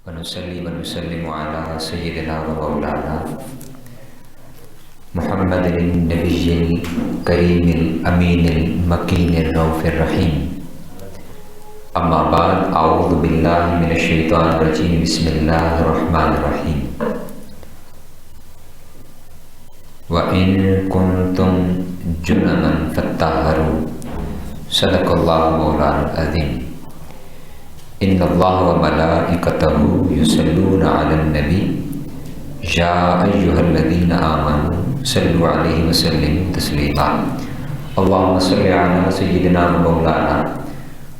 ونصلي ونسلم على سيدنا ومولانا محمد النبي الكريم الأمين المكين الرؤوف الرحيم. أما بعد، أعوذ بالله من الشيطان الرجيم. بسم الله الرحمن الرحيم. وَإِن كُنتُم جُنُبًا فَاطَّهَّرُوا صدق الله مولانا العظيم. إن الله وملائكته يصلون على النبي يا أيها الذين آمنوا صلوا عليه وسلموا تسليما. اللهم صل على سيدنا مولانا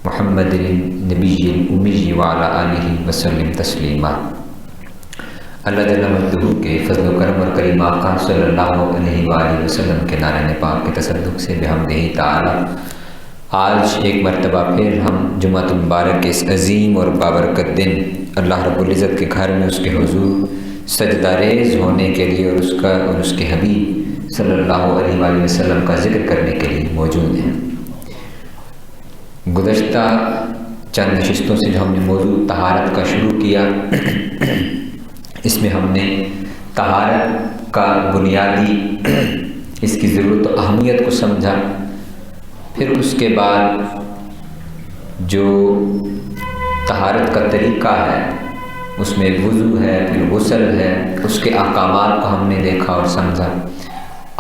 محمد النبي الأمي وعلى آله وسلم تسلیما. اللہ جل مجدہ کے فضل و کرم اور کریم آقا صلی اللہ علیہ وآلہ وسلم کے نارین پاک کے تصدق سے بحمدہ تعالی آج ایک مرتبہ پھر ہم جمعۃ المبارک کے اس عظیم اور بابرکت دن اللہ رب العزت کے گھر میں اس کے حضور سجدہ ریز ہونے کے لیے اور اس کے حبیب صلی اللہ علیہ وآلہ وسلم کا ذکر کرنے کے لیے موجود ہیں. گزشتہ چند نشستوں سے جو ہم نے موضوع طہارت کا شروع کیا، اس میں ہم نے طہارت کا بنیادی اس کی ضرورت و اہمیت کو سمجھا. پھر اس کے بعد جو طہارت کا طریقہ ہے اس میں وضو ہے، پھر غسل ہے، اس کے احکامات کو ہم نے دیکھا اور سمجھا.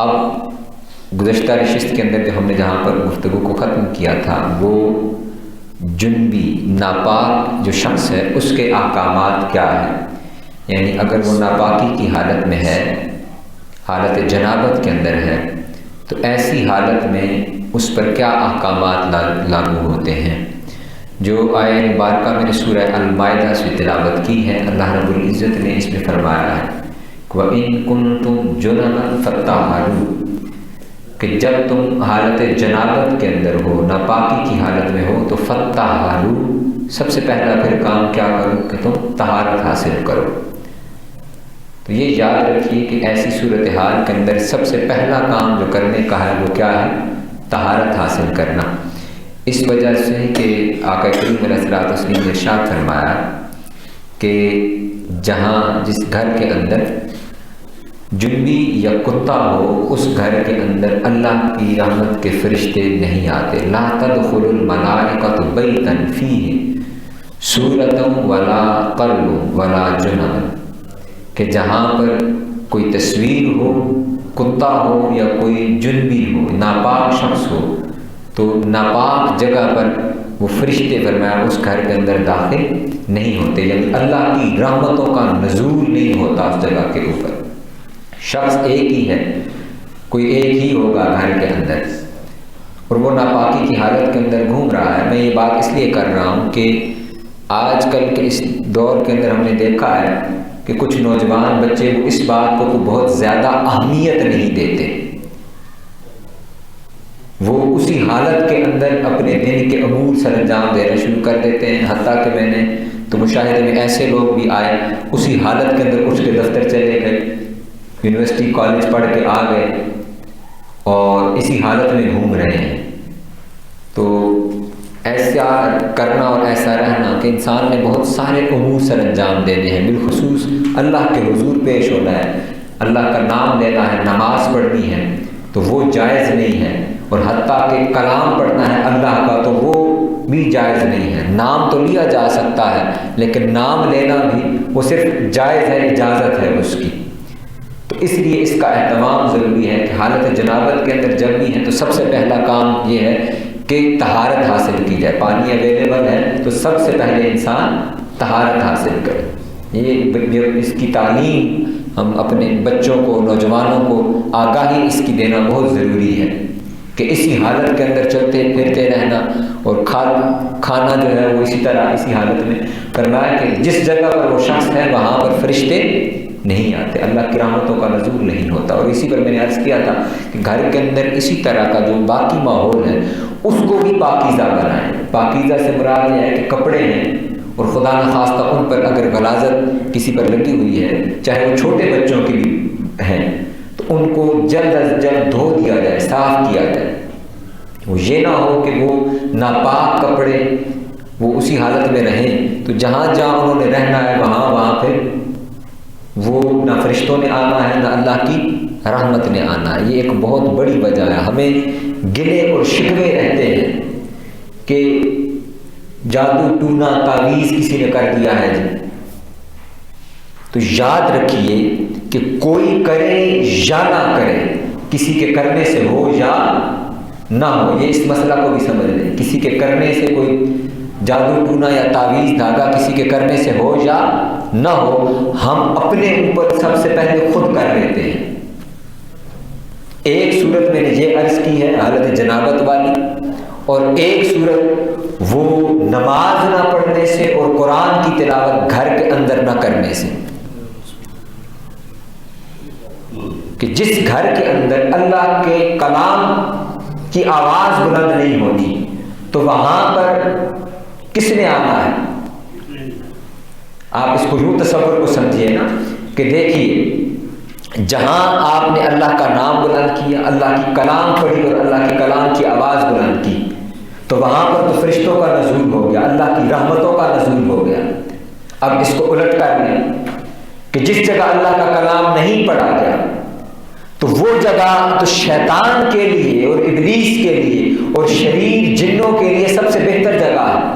اب گزشتہ نشست کے اندر جو ہم نے جہاں پر گفتگو کو ختم کیا تھا وہ جنبی ناپاک جو شخص ہے اس کے احکامات کیا ہیں، یعنی اگر وہ ناپاکی کی حالت میں ہے، حالت جنابت کے اندر ہے، تو ایسی حالت میں اس پر کیا احکامات لاگو ہوتے ہیں. جو آیہ مبارکہ میں نے سورہ المائدہ سے تلاوت کی ہے، اللہ رب العزت نے اس میں فرمایا ہے وَإِن كُنتُم جُنُبًا فَاطَّهَّرُوا، کہ جب تم حالت جنابت کے اندر ہو، ناپاکی کی حالت میں ہو، تو فَاطَّهَّرُوا، سب سے پہلا پھر کام کیا کرو کہ تم طہارت حاصل کرو. تو یہ یاد رکھیے کہ ایسی صورتحال کے اندر سب سے پہلا کام جو کرنے کا ہے وہ کیا ہے؟ طہارت حاصل کرنا. اس وجہ سے کہ آقا کریم علیہ الصلوۃ والتسلیم نے ارشاد فرمایا کہ جہاں جس گھر کے اندر جنبی یا کتا ہو اس گھر کے اندر اللہ کی رحمت کے فرشتے نہیں آتے. لا تدخل الملائکۃ بیتا فیہ صورۃ ولا قلب ولا جنب، کہ جہاں پر کوئی تصویر ہو، کتا ہو یا کوئی جنبی ہو، ناپاک شخص ہو، تو ناپاک جگہ پر وہ فرشتے فرمایا اس گھر کے اندر داخل نہیں ہوتے، یعنی اللہ کی رحمتوں کا نزول نہیں ہوتا اس جگہ کے اوپر. شخص ایک ہی ہے، کوئی ایک ہی ہوگا گھر کے اندر اور وہ ناپاکی کی حالت کے اندر گھوم رہا ہے. میں یہ بات اس لیے کر رہا ہوں کہ آج کل کے اس دور کے اندر ہم نے دیکھا ہے کہ کچھ نوجوان بچے وہ اس بات کو بہت زیادہ اہمیت نہیں دیتے. وہ اسی حالت کے اندر اپنے دن کے امور سر انجام دینا شروع کر دیتے ہیں. حتیٰ کہ میں نے تو مشاہدے میں ایسے لوگ بھی آئے اسی حالت کے اندر اٹھ کے دفتر چلے گئے، یونیورسٹی کالج پڑھ کے آ گئے اور اسی حالت میں گھوم رہے ہیں. تو ایسا کرنا اور ایسا رہنا کہ انسان نے بہت سارے امور سر انجام دینے ہیں، بالخصوص اللہ کے حضور پیش ہونا ہے، اللہ کا نام لینا ہے، نماز پڑھنی ہے، تو وہ جائز نہیں ہے. اور حتیٰ کہ کلام پڑھنا ہے اللہ کا تو وہ بھی جائز نہیں ہے. نام تو لیا جا سکتا ہے لیکن نام لینا بھی وہ صرف جائز ہے، اجازت ہے اس کی. تو اس لیے اس کا اہتمام ضروری ہے کہ حالت جنابت کے اندر جب بھی ہے تو سب سے پہلا کام یہ ہے کہ طہارت حاصل کی جائے. پانی اویلیبل ہے تو سب سے پہلے انسان طہارت حاصل کرے. یہ اس کی تعلیم ہم اپنے بچوں کو، نوجوانوں کو آگاہی اس کی دینا بہت ضروری ہے کہ اسی حالت کے اندر چلتے پھرتے رہنا اور کھانا جو ہے وہ اسی طرح اسی حالت میں. فرمایا کہ جس جگہ پر وہ شخص ہے وہاں پر فرشتے نہیں آتے، اللہ کی رحمتوں کا نزول نہیں ہوتا. اور اسی پر میں نے عرض کیا تھا کہ گھر کے اندر اسی طرح کا جو باقی ماحول ہے اس کو بھی پاکیزہ بنائیں. پاکیزہ سے مراد یہ ہے کہ کپڑے ہیں اور خدا نخواستہ ان پر اگر غلاظت کسی پر لگی ہوئی ہے، چاہے وہ چھوٹے بچوں کی بھی ہیں، تو ان کو جلد از جلد دھو دیا جائے، صاف کیا جائے. وہ یہ نہ ہو کہ وہ ناپاک کپڑے وہ اسی حالت میں رہیں، تو جہاں جہاں انہوں نے رہنا ہے وہاں پھر وہ نہ فرشتوں نے آنا ہے نہ اللہ کی رحمت نے آنا ہے۔ یہ ایک بہت بڑی وجہ ہے۔ ہمیں گلے اور شکوے رہتے ہیں کہ جادو ٹونا تعویذ کسی نے کر دیا ہے جی، تو یاد رکھیے کہ کوئی کرے یا نہ کرے، کسی کے کرنے سے ہو یا نہ ہو، یہ اس مسئلہ کو بھی سمجھ لیں، کسی کے کرنے سے کوئی جادو ٹونا یا تعویذ دھاگا کسی کے کرنے سے ہو یا نہ ہو، ہم اپنے اوپر سب سے پہلے خود کر لیتے ہیں۔ ایک صورت میں نے یہ عرض کی ہے حالت جنابت والی، اور ایک صورت وہ نماز نہ پڑھنے سے اور قرآن کی تلاوت گھر کے اندر نہ کرنے سے، کہ جس گھر کے اندر اللہ کے کلام کی آواز بلند نہیں ہوتی تو وہاں پر کس نے آنا ہے؟ آپ اس کو یوں تصور کو سمجھیے نا کہ دیکھیے، جہاں آپ نے اللہ کا نام بلند کیا، اللہ کی کلام پڑھی اور اللہ کے کلام کی آواز بلند کی، تو وہاں پر تو فرشتوں کا نزول ہو گیا، اللہ کی رحمتوں کا نزول ہو گیا۔ اب اس کو الٹ کر لیں کہ جس جگہ اللہ کا کلام نہیں پڑھا گیا تو وہ جگہ تو شیطان کے لیے اور ابلیس کے لیے اور شریر جنوں کے لیے سب سے بہتر جگہ ہے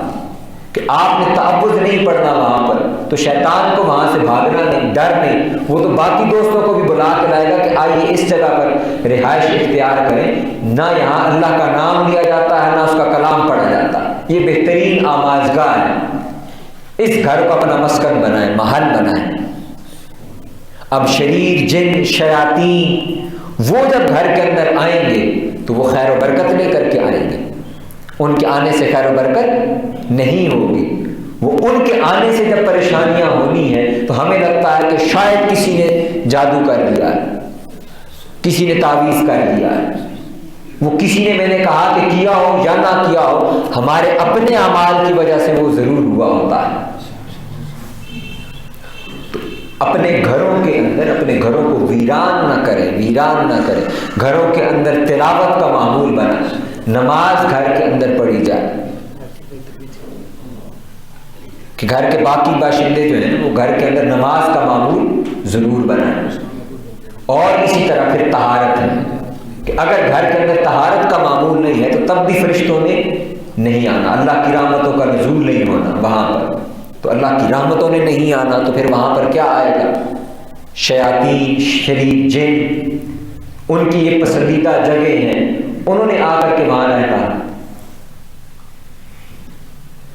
کہ آپ نے تعوذ نہیں پڑھنا وہاں پر، تو شیطان کو وہاں سے بھاگنا نہیں، ڈر نہیں، وہ تو باقی دوستوں کو بھی بلا کے لائے گا کہ آئیے اس جگہ پر رہائش اختیار کریں، نہ یہاں اللہ کا نام لیا جاتا ہے نہ اس کا کلام پڑھا جاتا، یہ بہترین آماجگاہ ہے، اس گھر کو اپنا مسکن بنائیں، محل بنائیں۔ اب شریر جن شیاطین وہ جب گھر کے اندر آئیں گے تو وہ خیر و برکت لے کر کے آئیں گے، ان کے آنے سے خیر و برکت نہیں ہوگی، وہ ان کے آنے سے جب پریشانیاں ہونی ہیں تو ہمیں لگتا ہے کہ شاید کسی نے جادو کر دیا ہے، کسی نے تعویذ کر دیا ہے، وہ کسی نے میں نے کہا کہ کیا ہو یا نہ کیا ہو، ہمارے اپنے اعمال کی وجہ سے وہ ضرور ہوا ہوتا ہے۔ اپنے گھروں کے اندر اپنے گھروں کو ویران نہ کریں، گھروں کے اندر تلاوت کا معمول بنا، نماز گھر کے اندر پڑھی جائے، کہ گھر کے باقی باشندے جو ہیں وہ گھر کے اندر نماز کا معمول ضرور بنائیں۔ اور اسی طرح پھر طہارت ہے کہ اگر گھر کے اندر طہارت کا معمول نہیں ہے تو تب بھی فرشتوں نے نہیں آنا، اللہ کی رحمتوں کا نزول نہیں ہونا وہاں پر، تو اللہ کی رحمتوں نے نہیں آنا تو پھر وہاں پر کیا آئے گا؟ شیاطین، شریر جن، ان کی یہ پسندیدہ جگہ ہیں، انہوں نے آ کر کے وہاں رہنا۔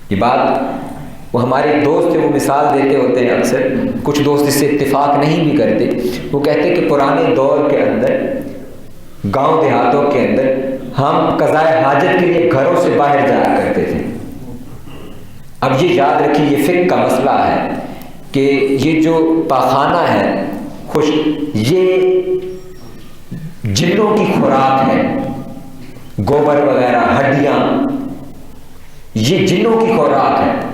یہ بات وہ ہمارے دوست وہ مثال دیتے ہوتے ہیں، اکثر کچھ دوست اس سے اتفاق نہیں بھی کرتے، وہ کہتے ہیں کہ پرانے دور کے اندر گاؤں دیہاتوں کے اندر ہم قضائے حاجت کے لیے گھروں سے باہر جایا کرتے تھے۔ اب یہ یاد رکھیے، یہ فقہ کا مسئلہ ہے کہ یہ جو پاخانہ ہے خشک، یہ جنوں کی خوراک ہے، گوبر وغیرہ، ہڈیاں، یہ جنوں کی خوراک ہے۔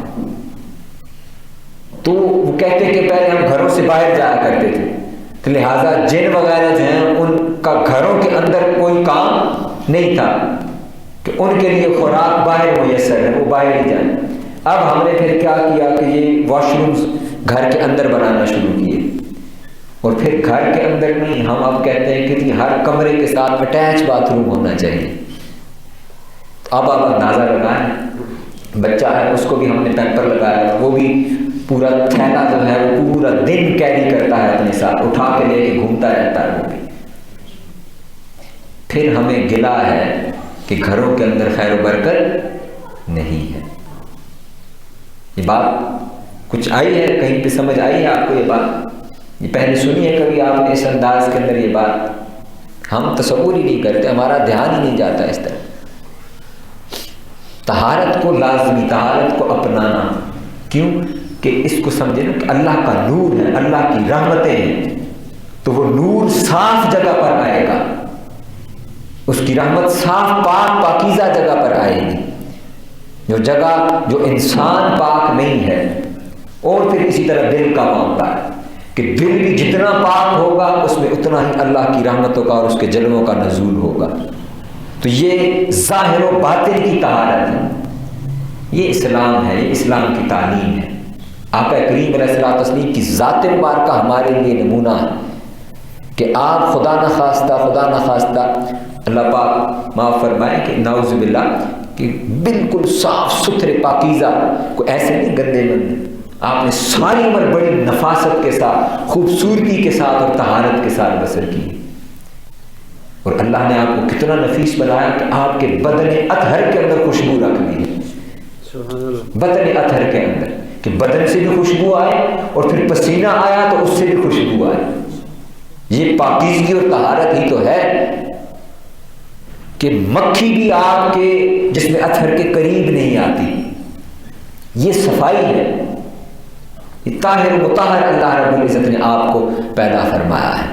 تو وہ کہتے ہیں کہ پہلے ہم گھروں سے باہر جایا کرتے تھے، تو لہٰذا جن وغیرہ جو ہیں ان کا گھروں کے اندر کوئی کام نہیں تھا کہ ان کے لیے خوراک باہر میسر ہے، وہ باہر ہی جائیں۔ اب ہم نے پھر کیا کیا کہ یہ واش رومز گھر کے اندر بنانا شروع کیے، اور پھر گھر کے اندر نہیں، ہم اب کہتے ہیں کہ ہر کمرے کے ساتھ اٹیچ باتھ روم ہونا چاہیے۔ اب آپ اندازہ لگائیں، بچہ ہے اس کو بھی ہم نے پیمپر لگایا، وہ بھی پورا تھیلا جو ہے وہ پورا دن کیری کرتا ہے اپنے ساتھ، اٹھا کے لے کے گھومتا رہتا ہے وہ بھی۔ پھر ہمیں گلہ ہے کہ گھروں کے اندر خیر و برکت نہیں ہے۔ یہ بات کچھ آئی ہے، کہیں پہ سمجھ آئی ہے آپ کو یہ بات؟ یہ پہلے سنی ہے کبھی آپ نے اس انداز کے اندر یہ بات؟ ہم تصور ہی نہیں کرتے، ہمارا دھیان ہی نہیں جاتا اس طرح۔ طہارت کو لازمی، طہارت کو اپنانا، کیوں کہ اس کو سمجھے نا کہ اللہ کا نور ہے، اللہ کی رحمتیں ہیں، تو وہ نور صاف جگہ پر آئے گا، اس کی رحمت صاف پاک پاکیزہ جگہ پر آئے گی، جو جگہ جو انسان پاک نہیں ہے۔ اور پھر اسی طرح دل کا معاملہ ہے کہ دل بھی جتنا پاک ہوگا اس میں اتنا ہی اللہ کی رحمتوں کا اور اس کے جلووں کا نزول ہوگا۔ تو یہ ظاہر و باطن کی طہارت ہے، یہ اسلام ہے، یہ اسلام کی تعلیم ہے۔ آقا کریم علیہ الصلوۃ والتسلیم کی ذات مبارکہ ہمارے لیے نمونہ ہے کہ آپ خدا نخواستہ اللہ پاک معاف فرمائے کہ نعوذ باللہ کہ بالکل صاف ستھرے پاکیزہ، کوئی ایسے نہیں گندے بندے، آپ نے ساری عمر بڑی نفاست کے ساتھ، خوبصورتی کے ساتھ اور طہارت کے ساتھ بسر کی، اور اللہ نے آپ کو کتنا نفیس بنایا کہ آپ کے بدن اطہر کے اندر خوشبو رکھ دی، بدن اطہر کے اندر، کہ بدن سے بھی خوشبو آئے اور پھر پسینہ آیا تو اس سے بھی خوشبو آئے۔ یہ پاکیزگی اور طہارت ہی تو ہے کہ مکھی بھی آپ کے جس میں اطہر کے قریب نہیں آتی، یہ صفائی ہے، یہ طاہر و مطہر اللہ رب العزت نے آپ کو پیدا فرمایا ہے،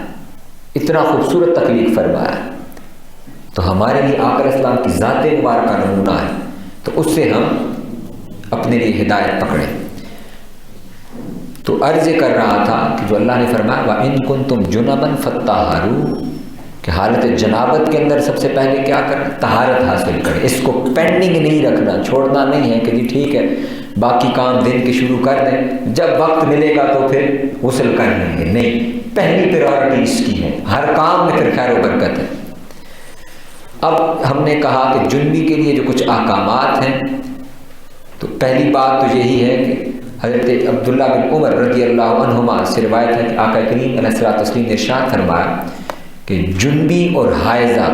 اتنا خوبصورت تخلیق فرمایا ہے، تو ہمارے لیے آقا علیہ السلام کی ذات مبارکہ نمونہ ہے، تو اس سے ہم اپنے لیے ہدایت پکڑیں۔ تو عرض کر رہا تھا کہ جو اللہ نے فرمایا وَإِن كُنتُمْ جُنَبًا فَطَّهَّرُوا، کہ حالت جنابت کے اندر سب سے پہلے کیا کرنا؟ طہارت حاصل کریں، اس کو پینڈنگ نہیں رکھنا، چھوڑنا نہیں ہے کہ جی ٹھیک ہے باقی کام دن کے شروع کر دیں، جب وقت ملے گا تو پھر غسل کر لیں گے، نہیں، پہلی پریورٹی اس کی ہے، ہر کام میں پھر خیر و برکت ہے۔ اب ہم نے کہا کہ جنبی کے لیے جو کچھ احکامات ہیں، تو پہلی بات تو یہی ہے کہ حضرت عبداللہ بن عمر رضی اللہ عنہما سے روایت ہے کہ آقا کریم علیہ الصلوۃ والتسلیم نے ارشاد فرمایا کہ جنبی اور حائضہ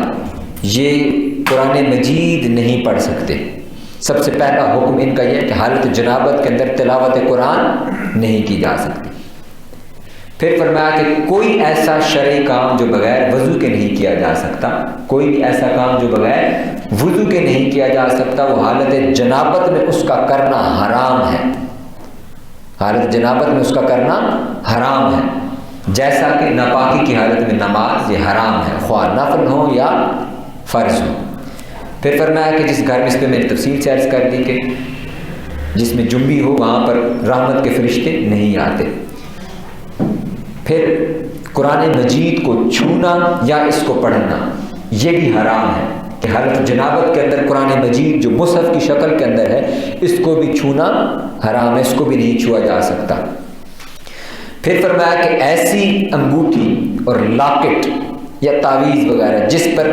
یہ قرآن مجید نہیں پڑھ سکتے۔ سب سے پہلا حکم ان کا یہ ہے کہ حالت جنابت کے اندر تلاوت قرآن نہیں کی جا سکتی۔ پھر فرمایا کہ کوئی ایسا شرعی کام جو بغیر وضو کے نہیں کیا جا سکتا، کوئی بھی ایسا کام جو بغیر وضو کے نہیں کیا جا سکتا، وہ حالت جنابت میں اس کا کرنا حرام ہے، حالت جنابت میں اس کا کرنا حرام ہے، جیسا کہ ناپاکی کی حالت میں نماز یہ حرام ہے، خواہ نفل ہو یا فرض ہو۔ پھر فرمایا کہ جس گھر میں، اس پہ میں نے تفصیل سے عرض کر دی کہ جس میں جنبی ہو وہاں پر رحمت کے فرشتے نہیں آتے۔ پھر قرآن مجید کو چھونا یا اس کو پڑھنا یہ بھی حرام ہے، کہ حالت جنابت کے اندر قرآن مجید جو مصحف کی شکل کے اندر ہے اس کو بھی چھونا حرام ہے، اس کو بھی نہیں چھوا جا سکتا۔ پھر فرمایا کہ ایسی انگوٹھی اور لاکٹ یا تعویذ وغیرہ جس پر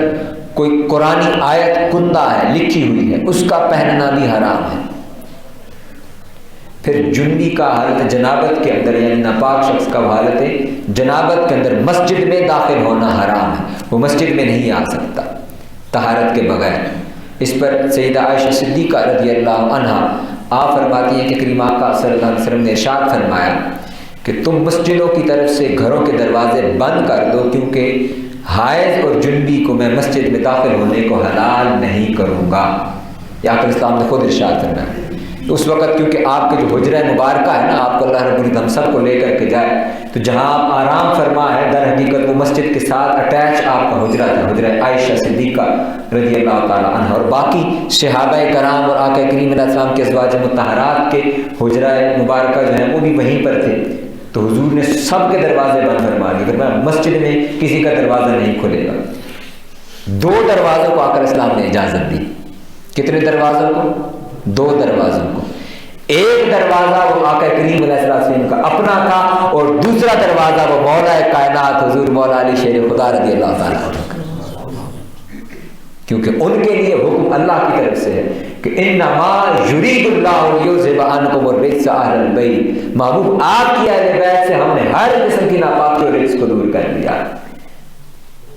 کوئی قرآنی آیت کندہ ہے، لکھی ہوئی ہے، اس کا پہننا بھی حرام ہے۔ پھر جنبی کا حالت جنابت کے اندر، یعنی ناپاک شخص کا حالت جنابت کے اندر مسجد میں داخل ہونا حرام ہے، وہ مسجد میں نہیں آ سکتا طہارت کے بغیر۔ اس پر سیدہ عائشہ صدیقہ رضی اللہ عنہا آپ فرماتی ہیں کہ کریم آقا صلی اللہ علیہ وسلم نے ارشاد فرمایا کہ تم مسجدوں کی طرف سے گھروں کے دروازے بند کر دو، کیونکہ حائض اور جنبی کو میں مسجد میں داخل ہونے کو حلال نہیں کروں گا، یہ آقا اسلام نے خود ارشاد فرمایا۔ اس وقت کیونکہ آپ کے جو حجرہ مبارکہ ہے نا، آپ کو اللہ رب العزت ہم سب کو لے کر کے جائے، تو جہاں آپ آرام فرما ہے در حقیقت وہ مسجد کے ساتھ اٹیچ آپ کا حجرہ تھا، حجرہ عائشہ صدیقہ رضی اللہ تعالی عنہ، اور باقی صحابہ کرام اور آقا کریم علیہ السلام کے ازواج مطہرات کے حجرہ مبارکہ جو ہیں وہ بھی وہیں پر تھے، تو حضور نے سب کے دروازے بند فرما دیے، فرمایا مسجد میں کسی کا دروازہ نہیں کھلے گا۔ دو دروازوں کو آقا اسلام نے اجازت دی، کتنے دروازوں کو؟ دو دروازوں کو۔ ایک دروازہ وہ آقا کریم علیہ السلام کا اپنا تھا، اور دوسرا دروازہ وہ مولا کائنات حضور مولا علی شیر خدا رضی اللہ تعالیٰ عنہ کا، کیونکہ ان کے لیے حکم اللہ کی طرف سے ہے کہ انما یرید اللہ لیذھب عنکم الرجس اہل البیت، محبوب آپ کی اہل بیت سے ہم نے ہر قسم کی ناپاکی اور رجس کو دور کر دیا۔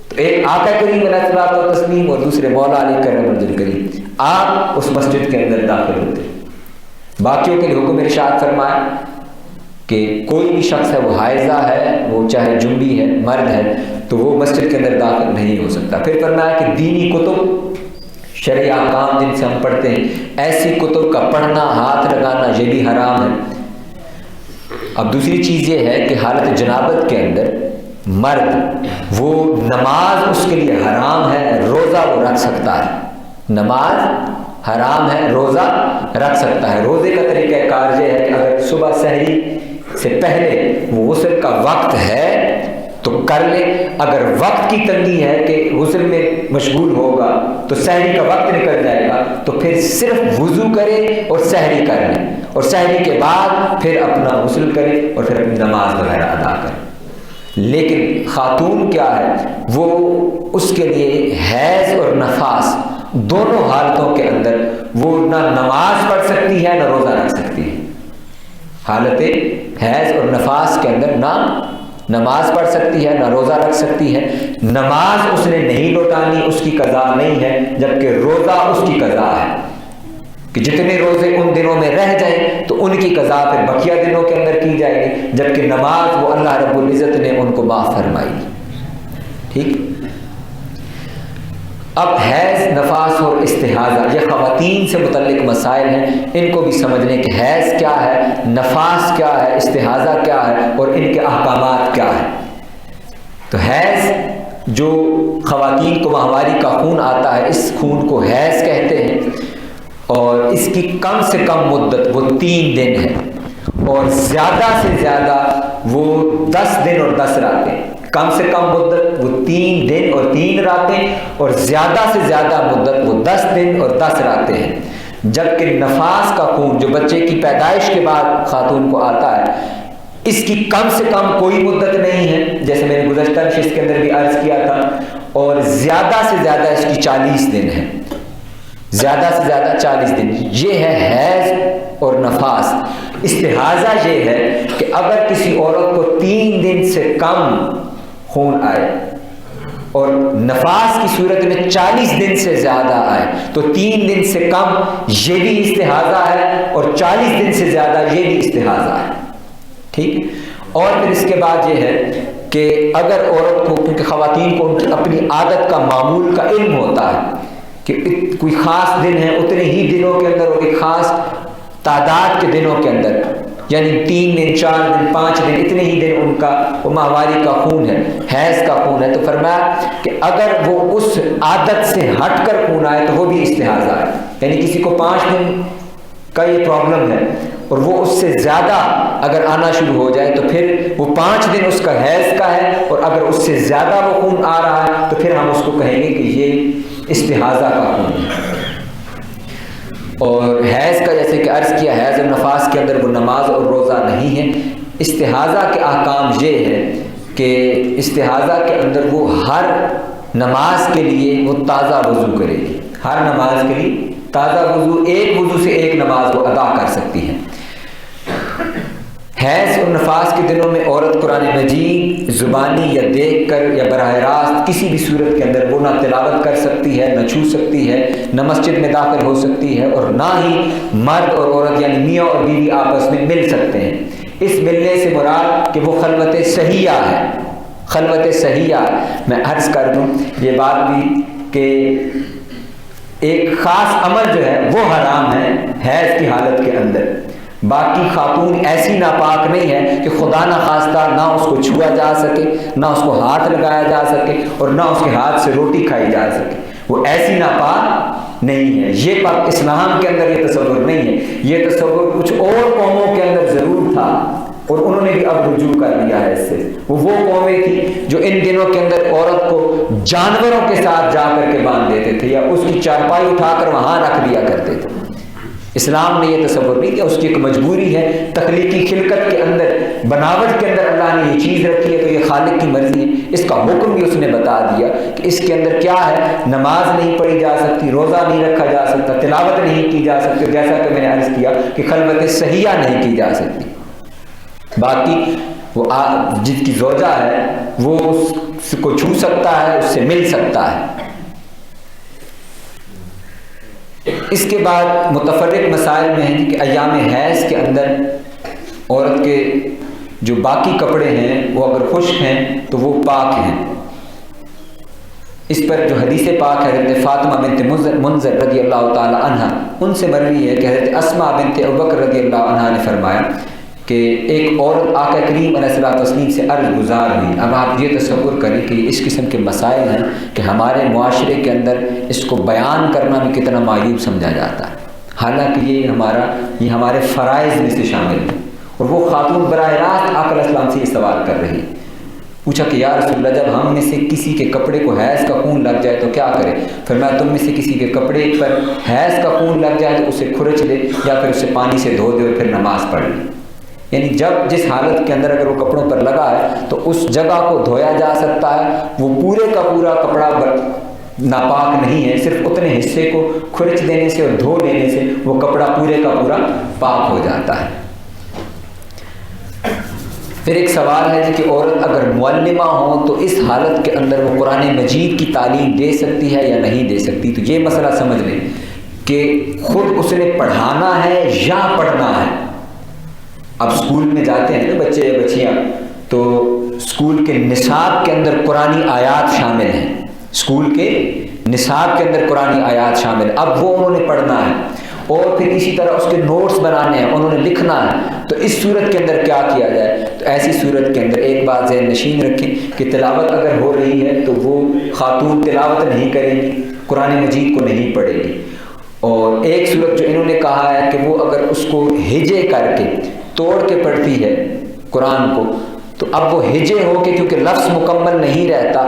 تو ایک آقا کریم علیہ الصلوۃ والتسلیم اور دوسرے مولا علی کرم الجل کریم، آپ اس مسجد کے اندر داخل ہوتے۔ باقیوں کے لیے حکم ارشاد فرمایا کہ کوئی بھی شخص ہے، وہ حائضہ ہے، وہ چاہے جنبی ہے، مرد ہے، تو وہ مسجد کے اندر داخل نہیں ہو سکتا۔ پھر فرمایا کہ دینی کتب، شرعی احکام جن سے ہم پڑھتے ہیں، ایسی کتب کا پڑھنا، ہاتھ لگانا یہ بھی حرام ہے۔ اب دوسری چیز یہ ہے کہ حالت جنابت کے اندر مرد وہ نماز اس کے لیے حرام ہے، روزہ وہ رکھ سکتا ہے، نماز حرام ہے، روزہ رکھ سکتا ہے۔ روزے کا طریقہ کار یہ ہے کہ اگر صبح سحری سے پہلے وہ غسل کا وقت ہے تو کر لے. اگر وقت کی تنگی ہے کہ غسل میں مشغول ہوگا تو سحری کا وقت نکل جائے گا تو پھر صرف وضو کرے اور سحری کر لے, اور سحری کے بعد پھر اپنا غسل کرے اور پھر اپنی نماز وغیرہ ادا کرے. لیکن خاتون کیا ہے, وہ اس کے لیے حیض اور نفاس دونوں حالتوں کے اندر وہ نہ نماز پڑھ سکتی ہے نہ روزہ رکھ سکتی ہے. حالت حیض اور نفاس کے اندر نہ نماز پڑھ سکتی ہے نہ روزہ رکھ سکتی ہے. نماز اس نے نہیں لوٹانی, اس کی قضا نہیں ہے, جبکہ روزہ اس کی قضا ہے کہ جتنے روزے ان دنوں میں رہ جائیں تو ان کی قضا پھر بقیہ دنوں کے اندر کی جائے گی, جبکہ نماز وہ اللہ رب العزت نے ان کو معاف فرمائی. ٹھیک. اب حیض, نفاس اور استحاضہ یہ خواتین سے متعلق مسائل ہیں, ان کو بھی سمجھنے کہ حیض کیا ہے, نفاس کیا ہے, استحاضہ کیا ہے اور ان کے احکامات کیا ہیں. تو حیض جو خواتین کو ماہواری کا خون آتا ہے, اس خون کو حیض کہتے ہیں, اور اس کی کم سے کم مدت وہ 3 دن ہے, اور زیادہ سے زیادہ وہ 10 دن اور 10 راتیں. کم سے کم مدت وہ 3 دن اور 3 راتیں, اور زیادہ سے زیادہ مدت وہ 10 دن اور 10 راتیں ہیں. جبکہ نفاس کا خون جو بچے کی پیدائش کے بعد خاتون کو آتا ہے, اس کی کم سے کم کوئی مدت نہیں ہے, جیسے میں نے گزشتہ نشست کے اندر بھی عرض کیا تھا, اور زیادہ سے زیادہ اس کی 40 دن ہے, زیادہ سے زیادہ 40 دن. یہ ہے حیض اور نفاس. استحاضہ یہ ہے کہ اگر کسی عورت کو 3 دن سے کم خون آئے اور نفاس کی صورت میں 40 دن سے زیادہ آئے تو 3 دن سے کم یہ بھی استحاضہ ہے, اور 40 دن سے زیادہ یہ بھی استحاضہ ہے. ٹھیک. اور پھر اس کے بعد یہ ہے کہ اگر عورت کو, کیونکہ خواتین کو ان کی اپنی عادت کا معمول کا علم ہوتا ہے کہ کوئی خاص دن ہے, اتنے ہی دنوں کے اندر اور ایک خاص تعداد کے دنوں کے اندر, یعنی 3 دن 4 دن 5 دن اتنے ہی دن ان کا وہ ماہواری کا خون ہے, حیض کا خون ہے. تو فرمایا کہ اگر وہ اس عادت سے ہٹ کر خون آئے تو وہ بھی استحاضہ ہے. یعنی کسی کو 5 دن کا یہ پرابلم ہے اور وہ اس سے زیادہ اگر آنا شروع ہو جائے تو پھر وہ 5 دن اس کا حیض کا ہے, اور اگر اس سے زیادہ وہ خون آ رہا ہے تو پھر ہم اس کو کہیں گے کہ یہ استحاضہ کا خون ہے. اور حیض کا جیسے کہ عرض کیا, حیض اور نفاس کے اندر وہ نماز اور روزہ نہیں ہے. استحاضہ کے احکام یہ ہے کہ استحاضہ کے اندر وہ ہر نماز کے لیے وہ تازہ وضو کرے گی, ہر نماز کے لیے تازہ وضو, ایک وضو سے ایک نماز وہ ادا کر سکتی ہے. حیض اور نفاس کے دنوں میں عورت قرآن مجید زبانی یا دیکھ کر یا براہ راست کسی بھی صورت کے اندر وہ نہ تلاوت کر سکتی ہے, نہ چھو سکتی ہے, نہ مسجد میں داخل ہو سکتی ہے, اور نہ ہی مرد اور عورت یعنی میاں اور بیوی آپس میں مل سکتے ہیں. اس ملنے سے مراد کہ وہ خلوت صحیحہ ہے, خلوت صحیحہ. میں عرض کر دوں یہ بات بھی کہ ایک خاص عمل جو ہے وہ حرام ہے حیض کی حالت کے اندر. باقی خاتون ایسی ناپاک نہیں ہے کہ خدا نہ خواستہ نہ اس کو چھوا جا سکے, نہ اس کو ہاتھ لگایا جا سکے, اور نہ اس کے ہاتھ سے روٹی کھائی جا سکے. وہ ایسی ناپاک نہیں ہے. یہ پاک اسلام کے اندر یہ تصور نہیں ہے. یہ تصور کچھ اور قوموں کے اندر ضرور تھا, اور انہوں نے بھی اب رجوع کر لیا ہے اس سے. وہ قومیں تھی جو ان دنوں کے اندر عورت کو جانوروں کے ساتھ جا کر کے باندھ دیتے تھے, یا اس کی چارپائی اٹھا کر وہاں رکھ دیا کرتے تھے. اسلام نے یہ تصور نہیں کیا, اس کی ایک مجبوری ہے, تخلیقی خلقت کے اندر, بناوٹ کے اندر اللہ نے یہ چیز رکھی ہے تو یہ خالق کی مرضی ہے. اس کا حکم بھی اس نے بتا دیا کہ اس کے اندر کیا ہے, نماز نہیں پڑھی جا سکتی, روزہ نہیں رکھا جا سکتا, تلاوت نہیں کی جا سکتی, جیسا کہ میں نے عرض کیا کہ خلوت صحیحہ نہیں کی جا سکتی. باقی وہ جس کی زوجہ ہے وہ اس کو چھو سکتا ہے, اس سے مل سکتا ہے. اس کے بعد متفرق مسائل میں ہیں کہ ایام حیض کے اندر عورت کے جو باقی کپڑے ہیں وہ اگر خشک ہیں تو وہ پاک ہیں. اس پر جو حدیث پاک ہے حضرت فاطمہ بنت منذر رضی اللہ تعالی عنہ ان سے مروی ہے کہ حضرت اسماء بنت ابوبکر رضی اللہ عنہ نے فرمایا کہ ایک عورت آقا کریم علیہ الصلوۃ والتسلیم سے عرض گزار ہوئی. اب آپ یہ تصور کریں کہ اس قسم کے مسائل ہیں کہ ہمارے معاشرے کے اندر اس کو بیان کرنا بھی کتنا معیوب سمجھا جاتا ہے, حالانکہ یہ ہمارے فرائض میں سے شامل ہے. اور وہ خاتون براہ راست آقا علیہ السلام سے یہ سوال کر رہی پوچھا کہ یا رسول اللہ جب ہم میں سے کسی کے کپڑے کو حیض کا خون لگ جائے تو کیا کرے؟ فرمایا تم میں سے کسی کے کپڑے پر حیض کا خون لگ جائے تو اسے کھرچ دے یا پھر اسے پانی سے دھو دے اور پھر نماز پڑھ لے. یعنی جب جس حالت کے اندر اگر وہ کپڑوں پر لگا ہے تو اس جگہ کو دھویا جا سکتا ہے. وہ پورے کا پورا کپڑا ناپاک نہیں ہے، صرف اتنے حصے کو کھرچ دینے سے اور دھو لینے سے وہ کپڑا پورے کا پورا پاک ہو جاتا ہے. پھر ایک سوال ہے کہ عورت اگر معلمہ ہو تو اس حالت کے اندر وہ قرآن مجید کی تعلیم دے سکتی ہے یا نہیں دے سکتی؟ تو یہ مسئلہ سمجھ لیں کہ خود اس نے پڑھانا ہے یا پڑھنا ہے. اب اسکول میں جاتے ہیں نا بچے یا بچیاں، تو اسکول کے نصاب کے اندر قرآنی آیات شامل ہیں، اسکول کے نصاب کے اندر قرآنی آیات شامل ہیں. اب وہ انہوں نے پڑھنا ہے اور پھر اسی طرح اس کے نوٹس بنانے ہیں، انہوں نے لکھنا ہے. تو اس صورت کے اندر کیا کیا جائے؟ تو ایسی صورت کے اندر ایک بات ذہن نشین رکھیں کہ تلاوت اگر ہو رہی ہے تو وہ خاتون تلاوت نہیں کرے گی، قرآن مجید کو نہیں پڑھے گی. اور ایک صورت جو انہوں نے کہا ہے کہ وہ اگر اس کو ہجے کر کے توڑ کے پڑھتی ہے قرآن کو، تو اب وہ ہجے ہو کے کیونکہ لفظ مکمل نہیں رہتا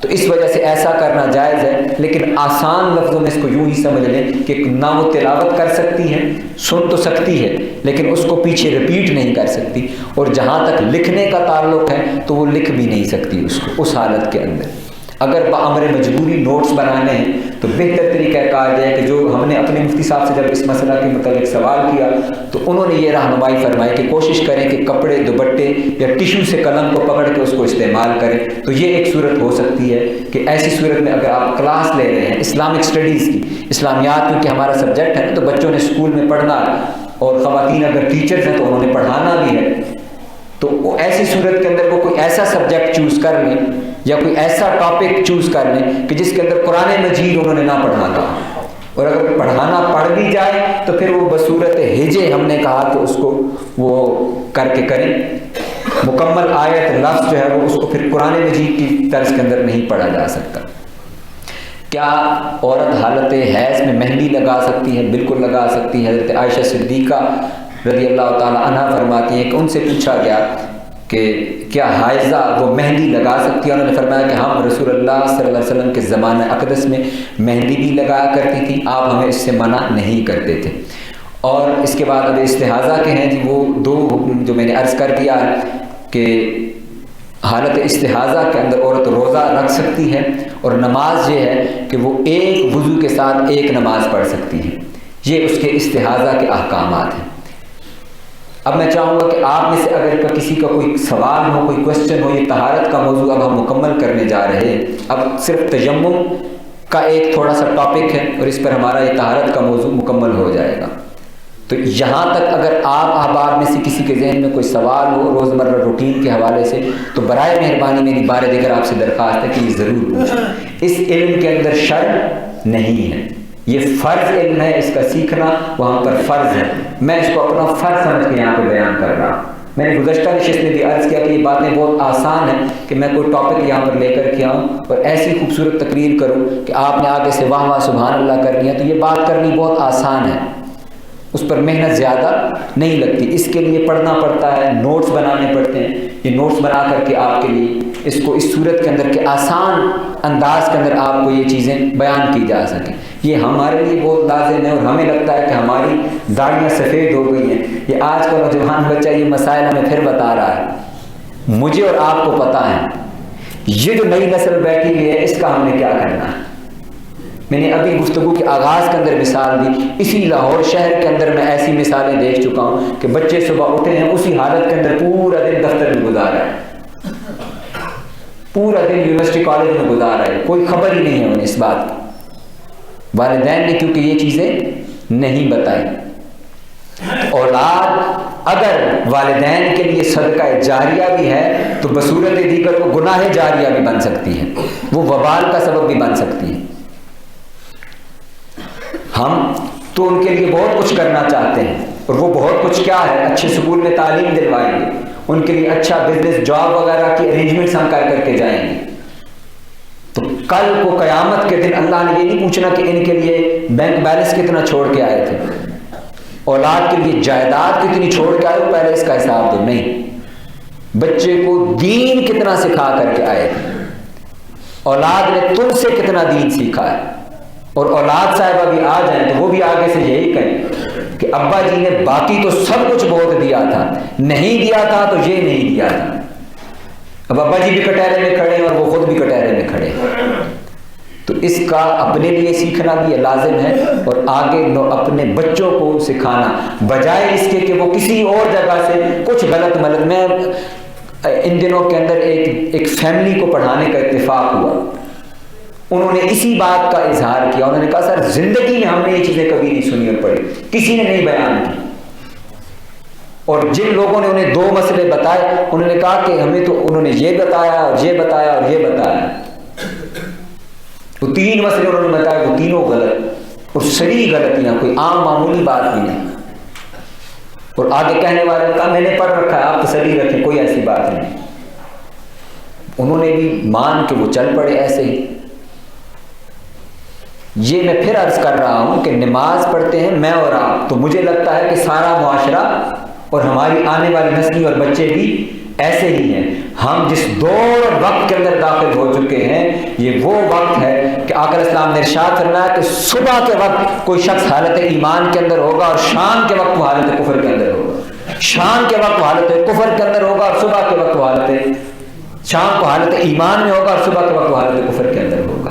تو اس وجہ سے ایسا کرنا جائز ہے. لیکن آسان لفظوں میں اس کو یوں ہی سمجھ لیں کہ نہ وہ تلاوت کر سکتی ہے، سن تو سکتی ہے لیکن اس کو پیچھے رپیٹ نہیں کر سکتی، اور جہاں تک لکھنے کا تعلق ہے تو وہ لکھ بھی نہیں سکتی اس کو اس حالت کے اندر. اگر بامر مجبوری نوٹس بنانے ہیں تو بہتر طریقہ کار ہے کہ جو ہم نے اپنے مفتی صاحب سے جب اس مسئلہ کے متعلق سوال کیا تو انہوں نے یہ رہنمائی فرمائی کہ کوشش کریں کہ کپڑے، دوپٹے یا ٹیشو سے قلم کو پکڑ کے اس کو استعمال کریں. تو یہ ایک صورت ہو سکتی ہے کہ ایسی صورت میں اگر آپ کلاس لے رہے ہیں اسلامک اسٹڈیز کی، اسلامیات کیونکہ ہمارا سبجیکٹ ہے نا، تو بچوں نے اسکول میں پڑھنا اور خواتین اگر ٹیچرز ہیں تو انہوں نے پڑھانا بھی ہے. تو ایسی صورت کے اندر وہ کوئی ایسا سبجیکٹ چوز کر لیں یا کوئی ایسا ٹاپک چوز کر لیں کہ جس کے اندر قرآن مجید انہوں نے نہ پڑھانا، اور اگر پڑھانا پڑھ بھی جائے تو پھر وہ بصورت ہجے ہم نے کہا کہ اس کو وہ کر کے کریں. مکمل آیت لفظ جو ہے وہ اس کو پھر قرآن مجید کی طرز کے اندر نہیں پڑھا جا سکتا. کیا عورت حالت حیض میں مہندی لگا سکتی ہے؟ بالکل لگا سکتی ہے. حضرت عائشہ صدیقہ رضی اللہ تعالی عنہ فرماتی ہیں کہ ان سے پوچھا گیا کہ کیا حائضہ وہ مہندی لگا سکتی ہے؟ انہوں نے فرمایا کہ ہم رسول اللہ صلی اللہ علیہ وسلم کے زمانہ اقدس میں مہندی بھی لگایا کرتی تھی، آپ ہمیں اس سے منع نہیں کرتے تھے. اور اس کے بعد اب استحاضہ کے ہیں جی وہ دو حکم جو میں نے عرض کر دیا ہے کہ حالت استحاضہ کے اندر عورت روزہ رکھ سکتی ہے، اور نماز یہ ہے کہ وہ ایک وضو کے ساتھ ایک نماز پڑھ سکتی ہے. یہ اس کے استحاضہ کے احکامات ہیں. اب میں چاہوں گا کہ آپ میں سے اگر کسی کا کوئی سوال ہو، کوئی کوشچن ہو، یہ طہارت کا موضوع اب ہم مکمل کرنے جا رہے ہیں. اب صرف تیمم کا ایک تھوڑا سا ٹاپک ہے اور اس پر ہمارا یہ طہارت کا موضوع مکمل ہو جائے گا. تو یہاں تک اگر آپ احباب میں سے کسی کے ذہن میں کوئی سوال ہو روزمرہ روٹین کے حوالے سے تو برائے مہربانی میری بار دیگر آپ سے درخواست ہے کہ یہ ضرور پوچھیں. اس علم کے اندر شرط نہیں ہے، یہ فرض علم ہے، اس کا سیکھنا وہاں پر فرض ہے. میں اس کو اپنا فرض سمجھ کے یہاں پہ بیان کر رہا ہوں. میں نے گزشتہ نشست میں بھی عرض کیا کہ یہ باتیں بہت آسان ہیں کہ میں کوئی ٹاپک یہاں پر لے کر کے آؤں اور ایسی خوبصورت تقریر کروں کہ آپ نے آگے سے واہ واہ سبحان اللہ کرنی ہے. تو یہ بات کرنی بہت آسان ہے، اس پر محنت زیادہ نہیں لگتی. اس کے لیے پڑھنا پڑتا ہے، نوٹس بنانے پڑتے ہیں. یہ نوٹس بنا کر کے آپ کے لیے اس کو اس صورت کے اندر کہ آسان انداز کے اندر آپ کو یہ چیزیں بیان کی جا سکیں. یہ ہمارے لیے بہت لازم ہے اور ہمیں لگتا ہے کہ ہماری داڑیاں سفید ہو گئی ہیں. یہ آج کا نوجوان بچہ یہ مسائل ہمیں پھر بتا رہا ہے. مجھے اور آپ کو پتہ ہے یہ جو نئی نسل بیٹھی ہوئی ہے اس کا ہم نے کیا کرنا ہے. میں نے ابھی گفتگو کے آغاز کے اندر مثال دی. اسی لاہور شہر کے اندر میں ایسی مثالیں دیکھ چکا ہوں کہ بچے صبح اٹھے ہیں اسی حالت کے اندر پورا دن دفتر میں گزارا ہے، پورا دن یونیورسٹی کالج میں گزارا ہے، کوئی خبر ہی نہیں ہے انہیں اس بات کی. والدین نے کیونکہ یہ چیزیں نہیں بتائی. اولاد اگر والدین کے لیے صدقہ جاریہ بھی ہے تو بصورت دیگر وہ گناہ جاریہ بھی بن سکتی ہے، وہ وبال کا سبب بھی بن سکتی ہے. ہم تو ان کے لیے بہت کچھ کرنا چاہتے ہیں اور وہ بہت کچھ کیا ہے، اچھے سکول میں تعلیم دلوائیں گے، ان کے لیے اچھا بزنس جاب وغیرہ کی ارینجمنٹس ہم کر کے جائیں گے. تو کل کو قیامت کے دن اللہ نے یہ نہیں پوچھنا کہ ان کے لیے بینک بیلنس کتنا چھوڑ کے آئے تھے، اولاد کے لیے جائیداد کتنی چھوڑ کے آئے ہو، پہلے اس کا حساب دو. نہیں، بچے کو دین کتنا سکھا کر کے آئے تھے، اولاد نے تم سے کتنا دین سیکھا ہے. اور اولاد صاحبہ بھی آ جائیں تو وہ بھی آگے سے یہی کہیں کہ ابا جی نے باقی تو سب کچھ بہت دیا تھا، نہیں دیا تھا تو یہ نہیں دیا تھا. اب ابا جی بھی کٹہرے میں کھڑے اور وہ خود بھی کٹہرے میں کھڑے. تو اس کا اپنے لیے سیکھنا بھی لازم ہے اور آگے اپنے بچوں کو سکھانا، بجائے اس کے کہ وہ کسی اور جگہ سے کچھ غلط ملت. میں ان دنوں کے اندر ایک فیملی کو پڑھانے کا اتفاق ہوا، انہوں نے اسی بات کا اظہار کیا. انہوں نے کہا سر زندگی میں ہم نے یہ چیزیں کبھی نہیں سنی اور پڑھی، کسی نے نہیں بیان کی. اور جن لوگوں نے انہیں 2 مسئلے بتائے انہوں نے کہا کہ ہمیں تو انہوں نے یہ بتایا اور یہ بتایا اور یہ بتایا. وہ 3 مسئلے انہوں نے بتایا، وہ تینوں غلط اور صریح غلطیاں، کوئی عام معمولی بات بھی نہیں. اور آگے کہنے والے نے کہا میں نے پڑھ رکھا ہے، آپ تسلی رکھیں، کوئی ایسی بات نہیں. انہوں نے بھی مان کے وہ چل پڑے ایسے ہی. یہ میں پھر عرض کر رہا ہوں کہ نماز پڑھتے ہیں میں اور آپ، تو مجھے لگتا ہے کہ سارا معاشرہ اور ہماری آنے والی نسلیں اور بچے بھی ایسے ہی ہیں. ہم جس دور اور وقت کے اندر داخل ہو چکے ہیں یہ وہ وقت ہے کہ آقا علیہ السلام نے ارشاد فرمایا کہ صبح کے وقت کوئی شخص حالت ایمان کے اندر ہوگا اور شام کے وقت وہ حالت کفر کے اندر ہوگا. شام کے وقت وہ حالت کفر کے اندر ہوگا اور صبح کے وقت وہ شام کو حالت ایمان میں ہوگا اور صبح کے وقت وہ حالت کفر کے اندر ہوگا.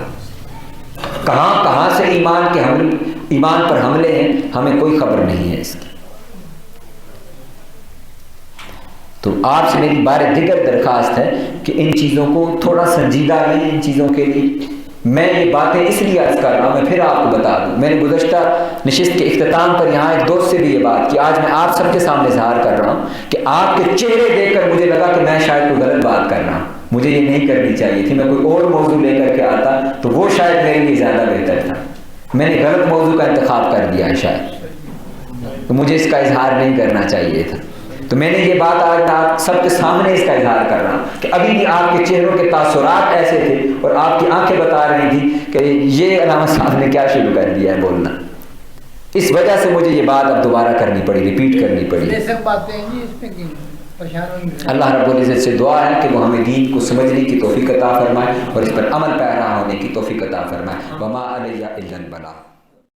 کہاں سے ایمان پر حملے ہیں ہمیں کوئی خبر نہیں ہے اس کی. تو آپ سے میری بار دیگر درخواست ہے کہ ان چیزوں کو تھوڑا سنجیدہ لیں. ان چیزوں کے لیے میں یہ باتیں اس لیے عرض کر رہا ہوں، میں پھر آپ کو بتا دوں، میں نے گزشتہ نشست کے اختتام پر یہاں ایک دوست سے بھی یہ بات کی، آج میں آپ سب کے سامنے اظہار کر رہا ہوں کہ آپ کے چہرے دیکھ کر مجھے لگا کہ میں شاید کوئی غلط بات کر رہا ہوں، مجھے یہ نہیں کرنی چاہیے تھی. میں کوئی اور موضوع لے کر کے آتا تو وہ شاید میرے لیے زیادہ بہتر تھا. میں نے غلط موضوع کا انتخاب کر دیا ہے شاید، تو مجھے اس کا اظہار نہیں کرنا چاہیے تھا. تو میں نے یہ بات آج آپ سب کے سامنے اس کا اظہار کر رہا ہوں کہ ابھی بھی آپ کے چہروں کے تاثرات ایسے تھے اور آپ کی آنکھیں بتا رہی تھی کہ یہ علامہ صاحب نے کیا شروع کر دیا ہے بولنا. اس وجہ سے مجھے یہ بات اب دوبارہ کرنی پڑی، ریپیٹ کرنی پڑی. اللہ رب العزت سے دعا ہے کہ وہ ہمیں دین کو سمجھنے کی توفیق عطا فرمائے اور اس پر عمل پیرا ہونے کی توفیق عطا فرمائے. وما علیہ الا البلاغ.